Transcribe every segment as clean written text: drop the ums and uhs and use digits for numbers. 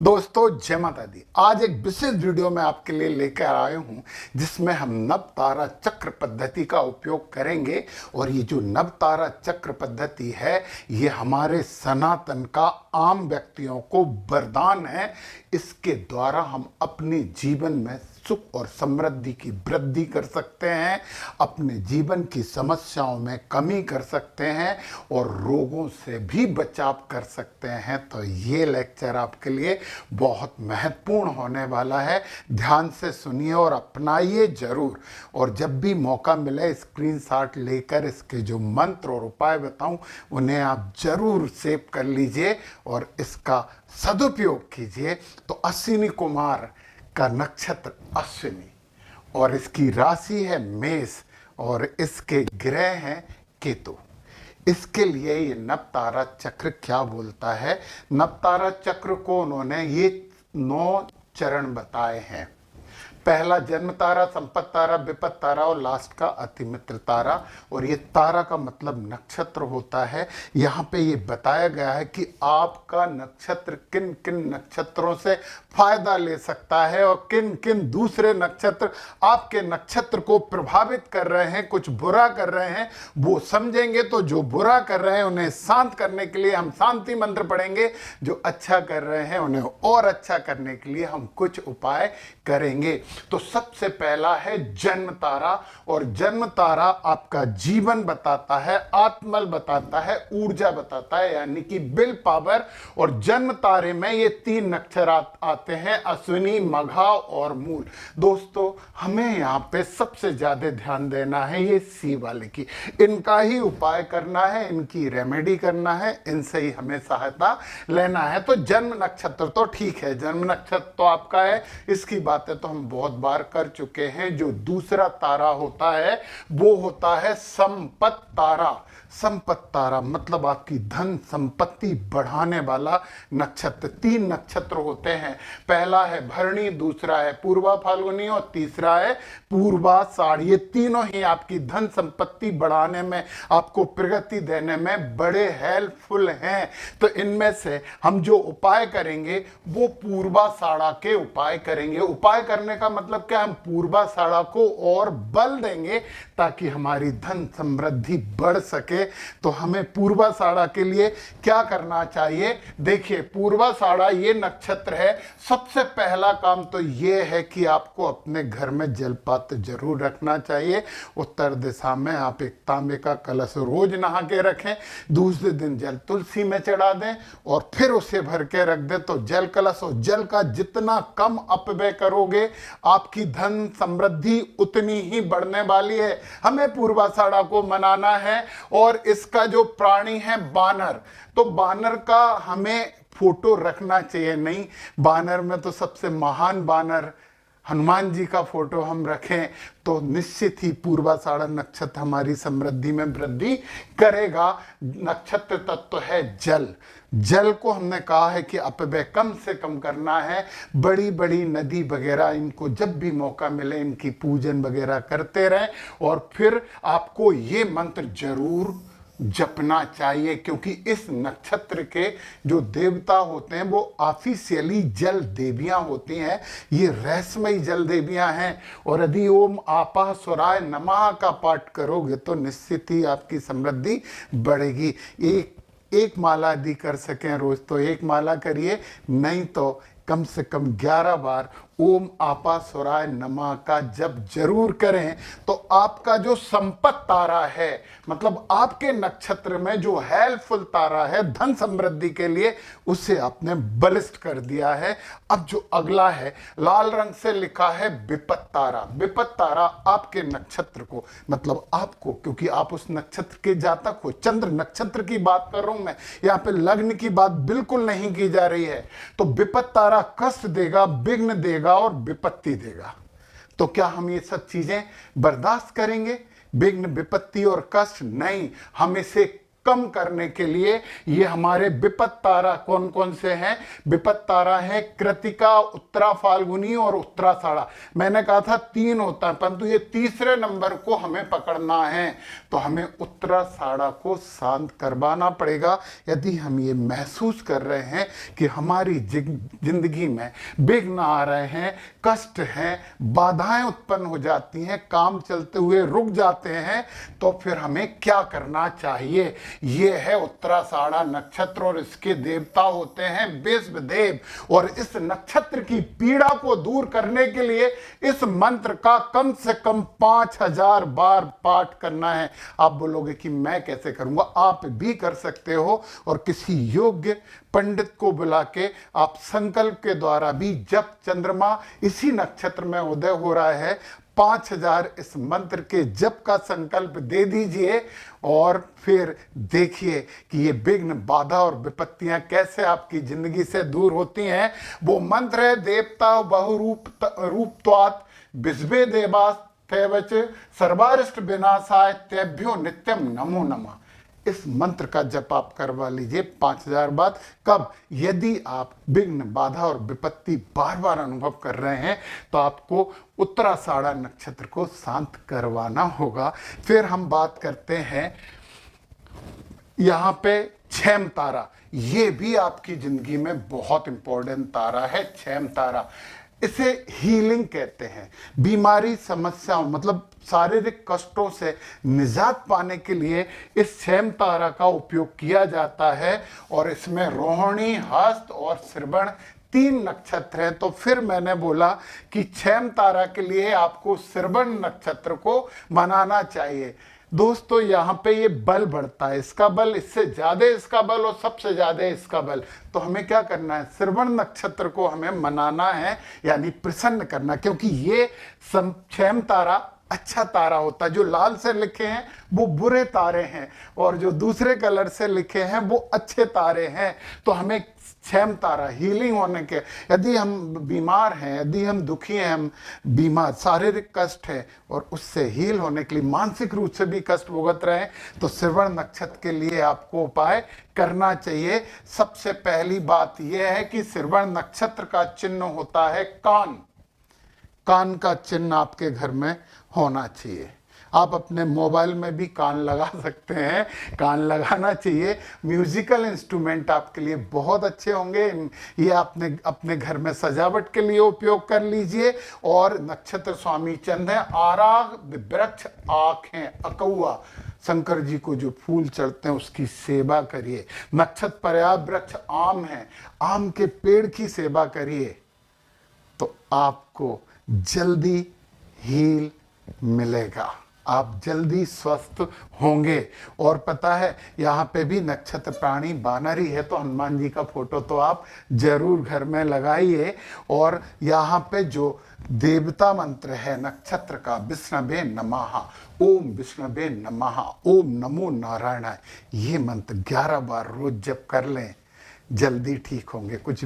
दोस्तों जय माता दी। आज एक विशेष वीडियो में आपके लिए लेकर आए हूं जिसमें हम नव तारा चक्र पद्धति का उपयोग करेंगे। और ये जो नव तारा चक्र पद्धति है ये हमारे सनातन का आम व्यक्तियों को वरदान है। इसके द्वारा हम अपने जीवन में सुख और समृद्धि की वृद्धि कर सकते हैं, अपने जीवन की समस्याओं में कमी कर सकते हैं और रोगों से भी बचाव कर सकते हैं। तो ये लेक्चर आपके लिए बहुत महत्वपूर्ण होने वाला है। ध्यान से सुनिए और अपनाइए जरूर। और जब भी मौका मिले स्क्रीनशॉट लेकर इसके जो मंत्र और उपाय बताऊं उन्हें आप जरूर सेव कर लीजिए और इसका सदुपयोग कीजिए। तो अश्विनी कुमार का नक्षत्र अश्विनी और इसकी राशि है मेष और इसके ग्रह हैं केतु। इसके लिए ये नवतारा चक्र क्या बोलता है? नवतारा चक्र को उन्होंने ये 9 चरण बताए हैं। पहला जन्म तारा, संपत तारा, विपत तारा और लास्ट का अतिमित्र तारा। और ये तारा का मतलब नक्षत्र होता है। यहाँ पे ये बताया गया है कि आपका नक्षत्र किन किन नक्षत्रों से फायदा ले सकता है और किन किन दूसरे नक्षत्र आपके नक्षत्र को प्रभावित कर रहे हैं, कुछ बुरा कर रहे हैं। वो समझेंगे तो जो बुरा कर रहे हैं उन्हें शांत करने के लिए हम शांति मंत्र पढ़ेंगे, जो अच्छा कर रहे हैं उन्हें और अच्छा करने के लिए हम कुछ उपाय करेंगे। तो सबसे पहला है जन्म तारा। और जन्म तारा आपका जीवन बताता है, आत्मबल बताता है, ऊर्जा बताता है, यानी कि विल पावर। और जन्म तारे में ये 3 नक्षत्र आते हैं, अश्विनी, मघा और मूल। दोस्तों हमें यहाँ पे सबसे ज्यादा ध्यान देना है ये सी वाले की। इनका ही उपाय करना है, इनकी रेमेडी करना है, इनसे ही हमें सहायता लेना है। तो जन्म नक्षत्र तो ठीक है, जन्म नक्षत्र तो आपका है, इसकी बातें तो हम बहुत बार कर चुके हैं। जो दूसरा तारा होता है वो होता है संपत तारा। संपत तारा मतलब आपकी धन संपत्ति बढ़ाने वाला नक्षत्र। 3 नक्षत्र होते हैं, पहला है भरणी, दूसरा है पूर्वा फाल्गुनी और तीसरा है पूर्वाषाढ़। ये तीनों ही आपकी धन संपत्ति बढ़ाने में, आपको प्रगति देने में बड़े हेल्पफुल हैं। तो इनमें से हम जो उपाय करेंगे वो पूर्वाषाढ़ के उपाय करेंगे। उपाय करने का मतलब क्या? हम पूर्वाषाढ़ को और बल देंगे ताकि हमारी धन समृद्धि बढ़ सके। तो हमें पूर्वाषाढ़ के लिए क्या करना चाहिए? देखिए पूर्वाषाढ़ ये नक्षत्र है। सबसे पहला काम तो ये है कि आपको अपने घर में जलपात्र जरूर रखना चाहिए। उत्तर दिशा में आप एक तांबे का कलश रोज नहा के रखें, दूसरे दिन जल तुलसी में चढ़ा दें और फिर उसे भर के रख दें। तो जल कलश और जल का जितना कम अपव्यय करोगे आपकी धन समृद्धि उतनी ही बढ़ने वाली है। हमें पूर्वाषाढ़ को मनाना है। और इसका जो प्राणी है बानर, तो बानर का हमें फोटो रखना चाहिए। नहीं, बानर में तो सबसे महान बानर हनुमान जी का फोटो हम रखें तो निश्चित ही पूर्वाषाढ़ नक्षत्र हमारी समृद्धि में वृद्धि करेगा। नक्षत्र तत्व है जल। जल को हमने कहा है कि अपव्यय कम से कम करना है। बड़ी बड़ी नदी वगैरह इनको जब भी मौका मिले इनकी पूजन वगैरह करते रहें। और फिर आपको ये मंत्र जरूर जपना चाहिए, क्योंकि इस नक्षत्र के जो देवता होते हैं वो ऑफिशियली जल देवियां होती हैं। ये रहस्यमयी जल देवियां हैं। और यदि ओम आपः स्वराय नमः का पाठ करोगे तो निश्चित ही आपकी समृद्धि बढ़ेगी। एक माला यदि कर सकें रोज तो एक माला करिए, नहीं तो कम से कम 11 बार ओम आपा स्वराय नमः का जप जरूर करें। तो आपका जो संपत तारा है, मतलब आपके नक्षत्र में जो हेल्पफुल तारा है धन समृद्धि के लिए, उसे आपने बलिष्ठ कर दिया है। अब जो अगला है लाल रंग से लिखा है विपत तारा। विपत तारा आपके नक्षत्र को, मतलब आपको, क्योंकि आप उस नक्षत्र के जातक हो, चंद्र नक्षत्र की बात कर रहा हूं मैं, यहाँ पे लग्न की बात बिल्कुल नहीं की जा रही है। तो विपत तारा कष्ट देगा, विघ्न देगा और विपत्ति देगा। तो क्या हम ये सब चीजें बर्दाश्त करेंगे? विघ्न, विपत्ति और कष्ट नहीं, हम इसे कम करने के लिए ये हमारे विपत तारा कौन कौन से हैं? विपत तारा है कृतिका, उत्तरा फाल्गुनी और उत्तराषाढ़ा। मैंने कहा था 3 होता है, परंतु ये तीसरे नंबर को हमें पकड़ना है, तो हमें उत्तराषाढ़ा को शांत करवाना पड़ेगा। यदि हम ये महसूस कर रहे हैं कि हमारी जिंदगी में विघ्न आ रहे हैं, कष्ट हैं, बाधाएं उत्पन्न हो जाती हैं, काम चलते हुए रुक जाते हैं, तो फिर हमें क्या करना चाहिए? ये है उत्तराषाढ़ा नक्षत्र और इसके देवता होते हैं विश्वदेव। और इस नक्षत्र की पीड़ा को दूर करने के लिए इस मंत्र का कम से कम 5000 बार पाठ करना है। आप बोलोगे कि मैं कैसे करूंगा? आप भी कर सकते हो, और किसी योग्य पंडित को बुला के आप संकल्प के द्वारा भी, जब चंद्रमा इसी नक्षत्र में उदय हो रहा है, 5000 इस मंत्र के जप का संकल्प दे दीजिए, और फिर देखिए कि ये विघ्न, बाधा और विपत्तियां कैसे आपकी जिंदगी से दूर होती हैं। वो मंत्र है देवता बहुरूपत्वात् विश्वे देवास तेवच सर्वारिष्ट विनाशाय तेभ्यो नित्यम नमो नमः। इस मंत्र का जप आप करवा लीजिए 5000 बार। कब? यदि आप विघ्न, बाधा और विपत्ति बार बार अनुभव कर रहे हैं, तो आपको उत्तराषाढ़ा नक्षत्र को शांत करवाना होगा। फिर हम बात करते हैं यहाँ पे क्षैम तारा। ये भी आपकी जिंदगी में बहुत इंपॉर्टेंट तारा है। क्षैम तारा, इसे हीलिंग कहते हैं। बीमारी, समस्याओं, मतलब शारीरिक कष्टों से निजात पाने के लिए इस क्षैम तारा का उपयोग किया जाता है, और इसमें रोहिणी, हस्त और श्रवण 3 नक्षत्र हैं। तो फिर मैंने बोला कि क्षैम तारा के लिए आपको श्रवण नक्षत्र को मनाना चाहिए। दोस्तों, यहाँ पे ये बल बढ़ता है, इसका बल, इससे ज्यादा इसका बल और सबसे ज्यादा इसका बल। तो हमें क्या करना है? श्रवण नक्षत्र को हमें मनाना है, यानी प्रसन्न करना, क्योंकि ये क्षैम तारा अच्छा तारा होता है। जो लाल से लिखे हैं वो बुरे तारे हैं, और जो दूसरे कलर से लिखे हैं वो अच्छे तारे हैं। तो हमें क्षैम तारा, हीलिंग होने के, यदि हम बीमार हैं, यदि हम दुखी हैं, हम बीमार, शारीरिक कष्ट है, और उससे हील होने के लिए मानसिक रूप से भी कष्ट भुगत रहे हैं, तो श्रवण नक्षत्र के लिए आपको उपाय करना चाहिए। सबसे पहली बात यह है कि श्रवण नक्षत्र का चिन्ह होता है कान। कान का चिन्ह आपके घर में होना चाहिए। आप अपने मोबाइल में भी कान लगा सकते हैं, कान लगाना चाहिए। म्यूजिकल इंस्ट्रूमेंट आपके लिए बहुत अच्छे होंगे, ये आपने अपने घर में सजावट के लिए उपयोग कर लीजिए। और नक्षत्र स्वामी चंद्र है, आराग वृक्ष आंखें, अकौआ, शंकर जी को जो फूल चढ़ते हैं उसकी सेवा करिए। नक्षत्र पर्याय वृक्ष आम है, आम के पेड़ की सेवा करिए, तो आपको जल्दी हील मिलेगा, आप जल्दी स्वस्थ होंगे। और पता है, यहाँ पे भी नक्षत्र प्राणी बानर ही है, तो हनुमान जी का फोटो तो आप जरूर घर में लगाइए। और यहाँ पे जो देवता मंत्र है नक्षत्र का, विष्णवे नमः, ओम विष्णवे नमः, ओम नमो नारायणाय, ये मंत्र 11 बार रोज जप कर लें, जल्दी ठीक होंगे। कुछ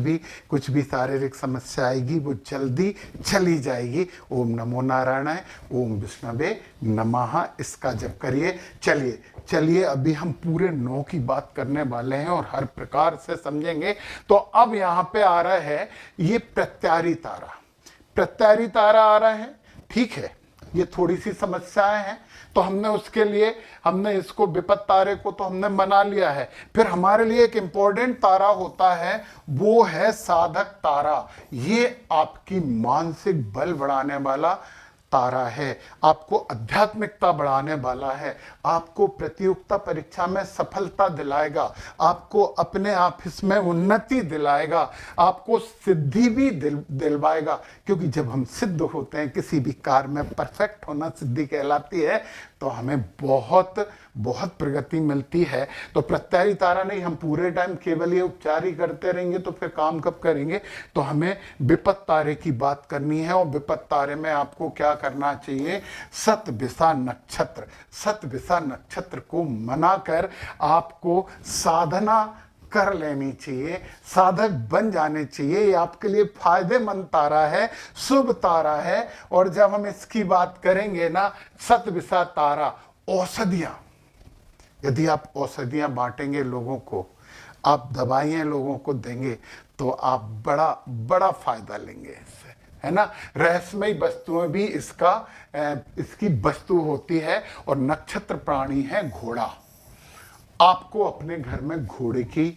भी शारीरिक समस्या आएगी वो जल्दी चली जाएगी। ओम नमो नारायणाय, ओम विष्णवे नमः, इसका जप करिए। चलिए अभी हम पूरे 9 की बात करने वाले हैं और हर प्रकार से समझेंगे। तो अब यहाँ पे आ रहा है ये प्रत्यारी तारा। प्रत्यारी तारा आ रहा है, ठीक है, ये थोड़ी सी समस्याएं हैं, तो हमने उसके लिए हमने इसको विपत तारे को तो हमने मना लिया है। फिर हमारे लिए एक इंपॉर्टेंट तारा होता है, वो है साधक तारा। ये आपकी मानसिक बल बढ़ाने वाला तारा है, आपको आध्यात्मिकता बढ़ाने वाला है, आपको प्रतियोगिता परीक्षा में सफलता दिलाएगा, आपको अपने ऑफिस में उन्नति दिलाएगा, आपको सिद्धि भी दिलवाएगा। क्योंकि जब हम सिद्ध होते हैं किसी भी कार्य में, परफेक्ट होना सिद्धि कहलाती है, तो हमें बहुत प्रगति मिलती है। तो प्रत्यारी तारा नहीं, हम पूरे टाइम केवल ये उपचार ही करते रहेंगे तो फिर काम कब करेंगे? तो हमें विपत तारे की बात करनी है। और विपत तारे में आपको क्या करना चाहिए? सतभिषा नक्षत्र को मनाकर आपको साधना कर लेनी चाहिए, साधक बन जाने चाहिए। ये आपके लिए फायदेमंद तारा है, शुभ तारा है। और जब हम इसकी बात करेंगे ना, सतभिषा तारा, औषधियां, यदि आप औषधियां बांटेंगे लोगों को, आप दवाइयां लोगों को देंगे, तो आप बड़ा बड़ा फायदा लेंगे इससे, है ना। रहस्यमयी वस्तुएं भी इसकी वस्तु होती है। और नक्षत्र प्राणी है घोड़ा। आपको अपने घर में घोड़े की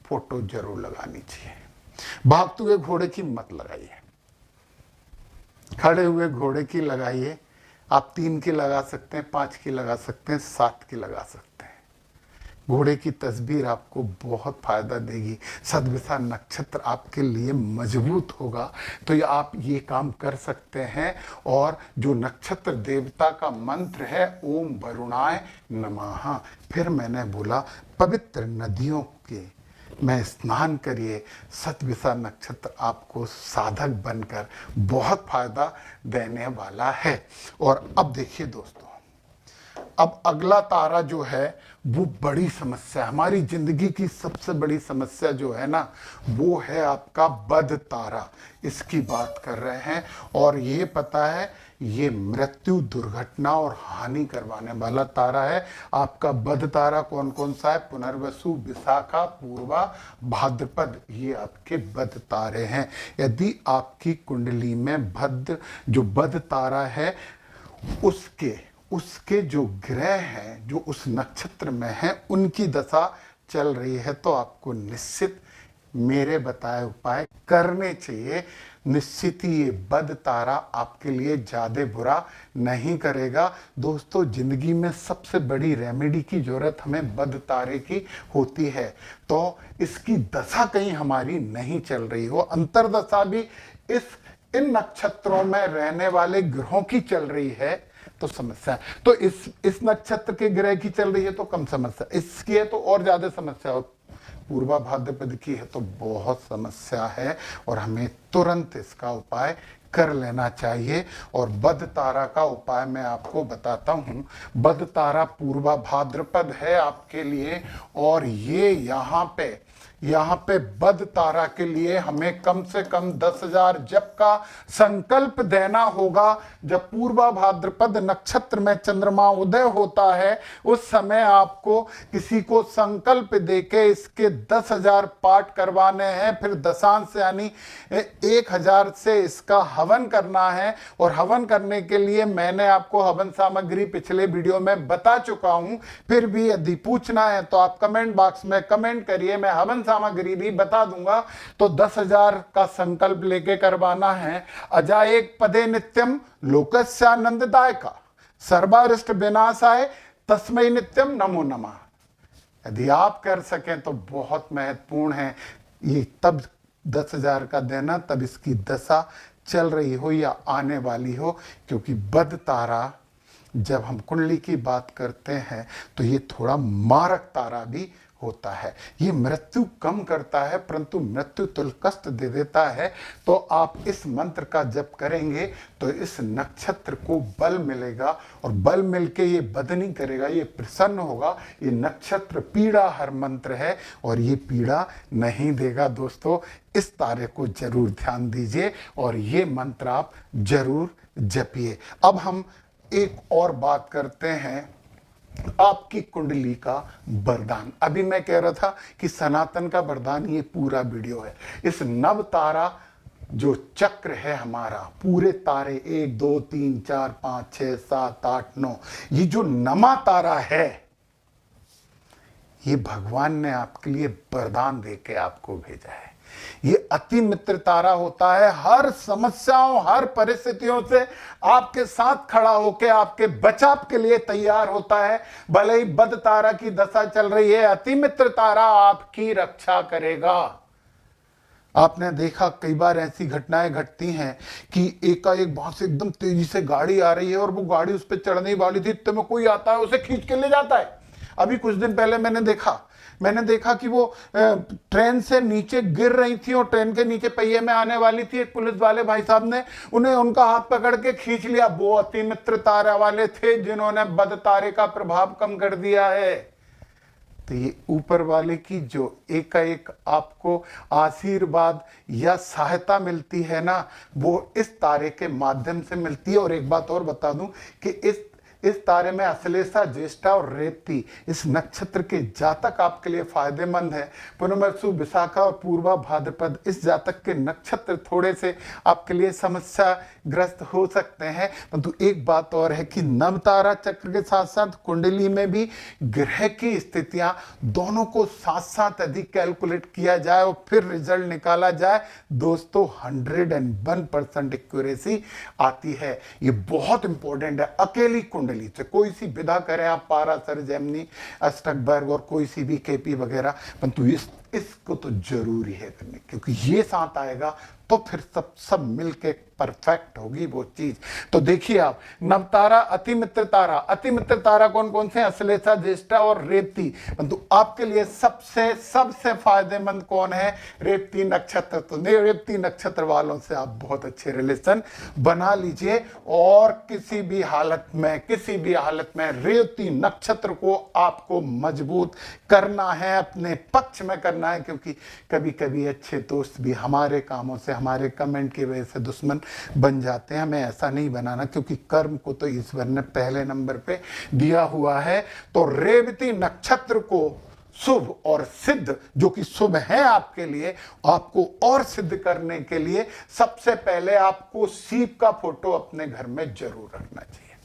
फोटो जरूर लगानी चाहिए। भागते हुए घोड़े की मत लगाइए, खड़े हुए घोड़े की लगाइए। आप 3 की लगा सकते हैं, 5 की लगा सकते हैं, 7 की लगा सकते हैं। घोड़े की तस्वीर आपको बहुत फायदा देगी। सदविशा नक्षत्र आपके लिए मजबूत होगा, तो ये आप ये काम कर सकते हैं। और जो नक्षत्र देवता का मंत्र है, ओम वरुणाय नमः। फिर मैंने बोला पवित्र नदियों के में स्नान करिए। सतविशा नक्षत्र आपको साधक बनकर बहुत फायदा देने वाला है। और अब देखिए दोस्तों, अब अगला तारा जो है वो बड़ी समस्या, हमारी जिंदगी की सबसे बड़ी समस्या जो है ना, वो है आपका बद तारा। इसकी बात कर रहे हैं। और ये पता है, ये मृत्यु, दुर्घटना और हानि करवाने वाला तारा है। आपका बद तारा कौन कौन सा है? पुनर्वसु, विशाखा, पूर्वा, भाद्रपद, ये आपके बद तारे हैं। यदि आपकी कुंडली में जो बद तारा है, उसके जो ग्रह हैं जो उस नक्षत्र में हैं, उनकी दशा चल रही है, तो आपको निश्चित मेरे बताए उपाय करने चाहिए। निश्चित ही ये बद तारा आपके लिए ज्यादा बुरा नहीं करेगा। दोस्तों, जिंदगी में सबसे बड़ी रेमेडी की जरूरत हमें बद तारे की होती है। तो इसकी दशा कहीं हमारी नहीं चल रही हो, अंतरदशा भी इन नक्षत्रों में रहने वाले ग्रहों की चल रही है, तो समस्या है। तो इस नक्षत्र के ग्रह की चल रही है तो कम समस्या, इसकी है तो और ज्यादा समस्या हो। पूर्वा भाद्रपद की है तो बहुत समस्या है, और हमें तुरंत इसका उपाय कर लेना चाहिए। और बद तारा का उपाय मैं आपको बताता हूं। बद तारा पूर्वा भाद्रपद है आपके लिए, और ये यहाँ पे बद तारा के लिए हमें कम से कम 10,000 जप का संकल्प देना होगा। जब पूर्वा भाद्रपद नक्षत्र में चंद्रमा उदय होता है, उस समय आपको किसी को संकल्प देके इसके 10,000 पाठ करवाने हैं। फिर दशांश यानी 1,000 से इसका हवन करना है। और हवन करने के लिए मैंने आपको हवन सामग्री पिछले वीडियो में बता चुका हूं। फिर भी यदि पूछना है तो आप कमेंट बॉक्स में कमेंट करिए, मैं हवन सामग्री भी बता दूंगा। तो 10,000 का संकल्प लेके करवाना है। अजाएक पदे नित्यम लोकस्यानंददायका, सर्वारिष्ट विनाशाय तस्मै नित्यम नमो नमः। यदि आप कर सकें तो बहुत महत्वपूर्ण है। ये तब 10,000 का देना तब इसकी दशा चल रही हो या आने वाली हो, क्योंकि बद तारा जब हम कुंडली की बात करते हैं तो ये थोड़ा मारक तारा भी होता है। ये मृत्यु कम करता है, परंतु मृत्यु तुल्य कष्ट दे देता है। तो आप इस मंत्र का जप करेंगे तो इस नक्षत्र को बल मिलेगा, और बल मिलके ये बद नहीं करेगा, ये प्रसन्न होगा। ये नक्षत्र पीड़ा हर मंत्र है, और ये पीड़ा नहीं देगा। दोस्तों, इस तारे को जरूर ध्यान दीजिए और ये मंत्र आप जरूर जपिए। अब हम एक और बात करते हैं, आपकी कुंडली का वरदान। अभी मैं कह रहा था कि सनातन का वरदान ये पूरा वीडियो है। इस नव तारा जो चक्र है हमारा, पूरे तारे 1 2 3 4 5 6 7 8 9, ये जो नमा तारा है, ये भगवान ने आपके लिए वरदान देके आपको भेजा है। ये अति मित्र तारा होता है। हर समस्याओं, हर परिस्थितियों से आपके साथ खड़ा होकर आपके बचाव के लिए तैयार होता है। भले ही बद तारा की दशा चल रही है, अति मित्र तारा आपकी रक्षा करेगा। आपने देखा कई बार ऐसी घटनाएं घटती हैं कि एकाएक बाहर से एकदम तेजी से गाड़ी आ रही है, और वो गाड़ी उस पर चढ़ने वाली थी, इतने में कोई आता है उसे खींच के ले जाता है। अभी कुछ दिन पहले मैंने देखा कि वो ट्रेन से नीचे गिर रही थी, और ट्रेन के नीचे पहिए में आने वाली थी। एक पुलिस वाले भाई साहब ने उनका हाथ पकड़ के खींच लिया। वो अति मित्र तारा वाले थे जिन्होंने बद तारे का प्रभाव कम कर दिया है। तो ये ऊपर वाले की जो एकाएक आपको आशीर्वाद या सहायता मिलती है ना, वो इस तारे के माध्यम से मिलती है। और एक बात और बता दूं कि इस तारे में अश्लेषा, ज्येष्ठा और रेवती इस नक्षत्र के जातक आपके लिए फायदेमंद है। पुनर्वसु, विशाखा और पूर्वा भाद्रपद इस जातक के नक्षत्र थोड़े से आपके लिए समस्या ग्रस्त हो सकते हैं। परंतु एक बात और है कि नवतारा चक्र के साथ साथ कुंडली में भी ग्रह की स्थितियां दोनों को साथ साथ अधिक कैलकुलेट किया जाए और फिर रिजल्ट निकाला जाए, दोस्तों 101% एक्यूरेसी आती है। ये बहुत इंपॉर्टेंट है। अकेली कुंडली से कोई सी विधा करें आप, पारासर, जेमिनी, अष्टकबर्ग और कोई सी भी केपी वगैरह, परंतु इसको तो जरूरी है करने, क्योंकि ये साथ आएगा तो फिर सब मिलके परफेक्ट होगी वो चीज। तो देखिए आप, नवतारा, अतिमित्र तारा कौन कौन से? अश्लेषा, ज्येष्ठा और रेवती। परंतु आपके लिए सबसे फायदेमंद कौन है? रेवती नक्षत्र। तो रेवती नक्षत्र वालों से आप बहुत अच्छे रिलेशन बना लीजिए और किसी भी हालत में रेवती नक्षत्र को आपको मजबूत करना है, अपने पक्ष में करना है, क्योंकि कभी कभी अच्छे दोस्त भी हमारे कामों से, हमारे कमेंट की वजह से दुश्मन बन जाते हैं। हमें ऐसा नहीं बनाना, क्योंकि कर्म को तो ईश्वर ने पहले नंबर पे दिया हुआ है। तो रेवती नक्षत्र को शुभ और सिद्ध, जो कि शुभ है आपके लिए, आपको और सिद्ध करने के लिए सबसे पहले आपको सीप का फोटो अपने घर में जरूर रखना चाहिए।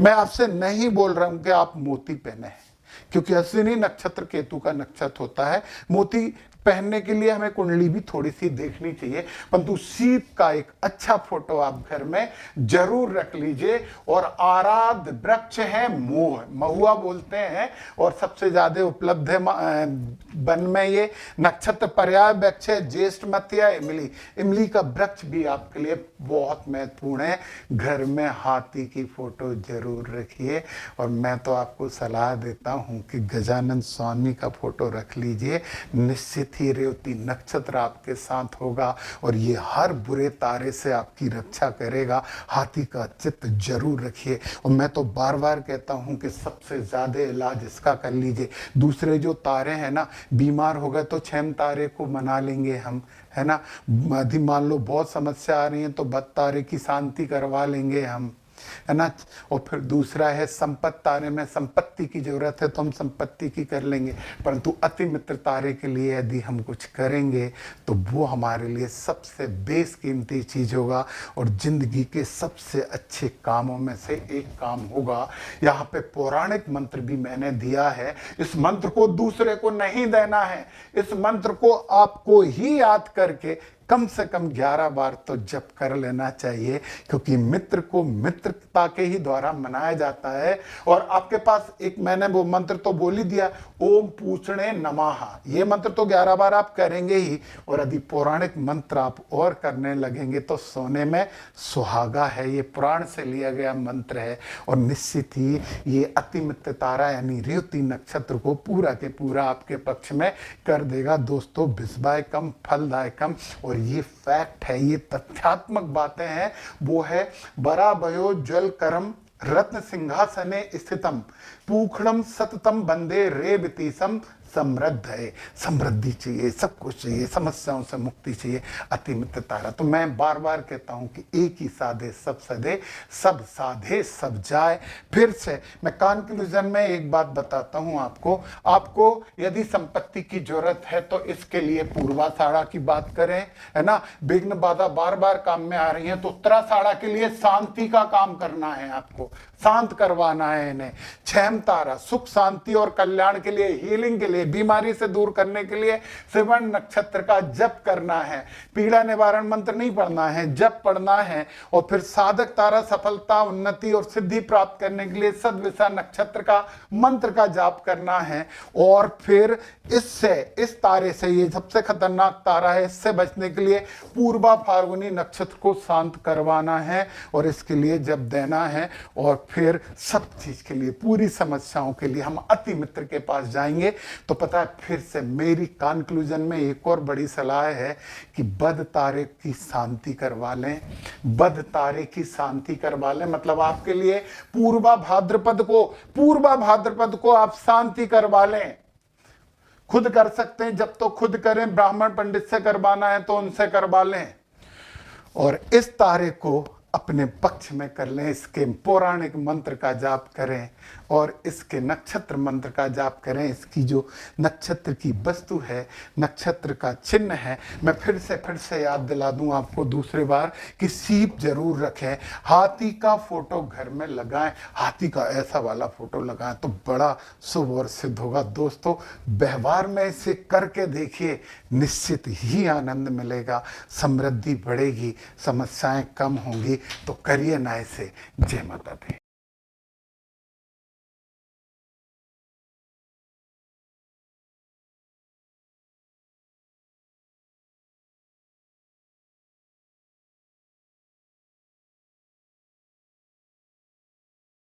मैं आपसे नहीं बोल रहा हूं कि आप मोती पहने हैं, क्योंकि अश्विनी नक्षत्र केतु का नक्षत्र होता है। मोती पहनने के लिए हमें कुंडली भी थोड़ी सी देखनी चाहिए, परंतु सीप का एक अच्छा फोटो आप घर में जरूर रख लीजिए। और आराध्य वृक्ष है मोह, महुआ बोलते हैं, और सबसे ज्यादा उपलब्ध है वन में। ये नक्षत्र पर्याय वृक्ष है ज्येष्ठ, मध्य, इमली। इमली का वृक्ष भी आपके लिए बहुत महत्वपूर्ण है। घर में हाथी की फोटो जरूर रखिए। और मैं तो आपको सलाह देता हूं कि गजानन स्वामी का फोटो रख लीजिए। निश्चित ही रेवती नक्षत्र आपके साथ होगा और ये हर बुरे तारे से आपकी रक्षा करेगा। हाथी का चित्र जरूर रखिए। और मैं तो बार बार कहता हूं कि सबसे ज्यादा इलाज इसका कर लीजिए। दूसरे जो तारे हैं ना, बीमार हो गए तो 6 तारे को मना लेंगे हम, है ना। यदि मान लो बहुत समस्या आ रही है तो 12 तारे की शांति करवा लेंगे हम, है ना। और फिर दूसरा है संपत्ति तारे में संपत्ति की जरूरत है तो हम संपत्ति की कर लेंगे, परंतु अति मित्र तारे के लिए यदि हम कुछ करेंगे तो वो हमारे लिए सबसे बेशकीमती चीज होगा और जिंदगी के सबसे अच्छे कामों में से एक काम होगा। यहाँ पे पौराणिक मंत्र भी मैंने दिया है। इस मंत्र को दूसरे को नहीं देना है। इस मंत्र को आपको ही याद करके कम से कम 11 बार तो जप कर लेना चाहिए, क्योंकि मित्र को मित्रता के ही द्वारा मनाया जाता है। और आपके पास एक, मैंने वो मंत्र तो बोल ही दिया, ओम पूषणे नमः। ये मंत्र तो 11 बार आप करेंगे ही, और यदि पौराणिक मंत्र आप और करने लगेंगे तो सोने में सुहागा है। ये पुराण से लिया गया मंत्र है और निश्चित ही ये अति मित्र तारा यानी रेवती नक्षत्र को पूरा के पूरा आपके पक्ष में कर देगा। दोस्तों, विषवायकम फलदायकम, और ये फैक्ट है, ये तथ्यात्मक बातें हैं। वो है बराभयो ज्वल करम रत्न सिंहासने स्थितम पूखड़म सततम बंदे रेवतीसम समृद्ध है। समृद्धि चाहिए, सब कुछ चाहिए, समस्याओं से मुक्ति चाहिए, अति मित्र तारा। तो मैं बार बार कहता हूं कि एक ही साधे सब सदे, सब साधे सब जाए। फिर से मैं कंक्लूजन में एक बात बताता हूं आपको यदि संपत्ति की जरूरत है तो इसके लिए पूर्वाषाढ़ा की बात करें, है ना। विघ्न बाधा बार बार काम में आ रही है तो उत्तराषाढ़ा के लिए शांति का काम करना है, आपको शांत करवाना है इन्हें। छेम तारा सुख शांति और कल्याण के लिए, हीलिंग के लिए, बीमारी से दूर करने के लिए श्रवण नक्षत्र का जप करना है। पीड़ा निवारण मंत्र नहीं पढ़ना है, जप पढ़ना है। और फिर साधक तारा सफलता, उन्नति और सिद्धि प्राप्त करने के लिए सदविषा नक्षत्र का मंत्र का जाप करना है। और फिर इस तारे से, ये सबसे खतरनाक तारा है, इससे बचने के लिए पूर्वा फाल्गुनी नक्षत्र को शांत करवाना है और इसके लिए जप देना है। और फिर सब चीज के लिए, पूरी समस्याओं के लिए हम अति मित्र के पास जाएंगे। तो पता है, फिर से मेरी कंक्लूजन में एक और बड़ी सलाह है कि बद तारे की शांति करवा लें। बद तारे की शांति करवा लें मतलब आपके लिए पूर्वा भाद्रपद को आप शांति करवा लें। खुद कर सकते हैं, जब तो खुद करें, ब्राह्मण पंडित से करवाना है तो उनसे करवा लें। और इस तारे को अपने पक्ष में कर लें, इसके पौराणिक मंत्र का जाप करें और इसके नक्षत्र मंत्र का जाप करें। इसकी जो नक्षत्र की वस्तु है, नक्षत्र का चिन्ह है, मैं फिर से याद दिला दूं आपको दूसरी बार कि सीप जरूर रखें, हाथी का फोटो घर में लगाएं, हाथी का ऐसा वाला फोटो लगाएं तो बड़ा शुभ और सिद्ध होगा। दोस्तों, व्यवहार में इसे करके देखिए, निश्चित ही आनंद मिलेगा, समृद्धि बढ़ेगी, समस्याएं कम होंगी। तो करिए ना इसे। जय माता दी।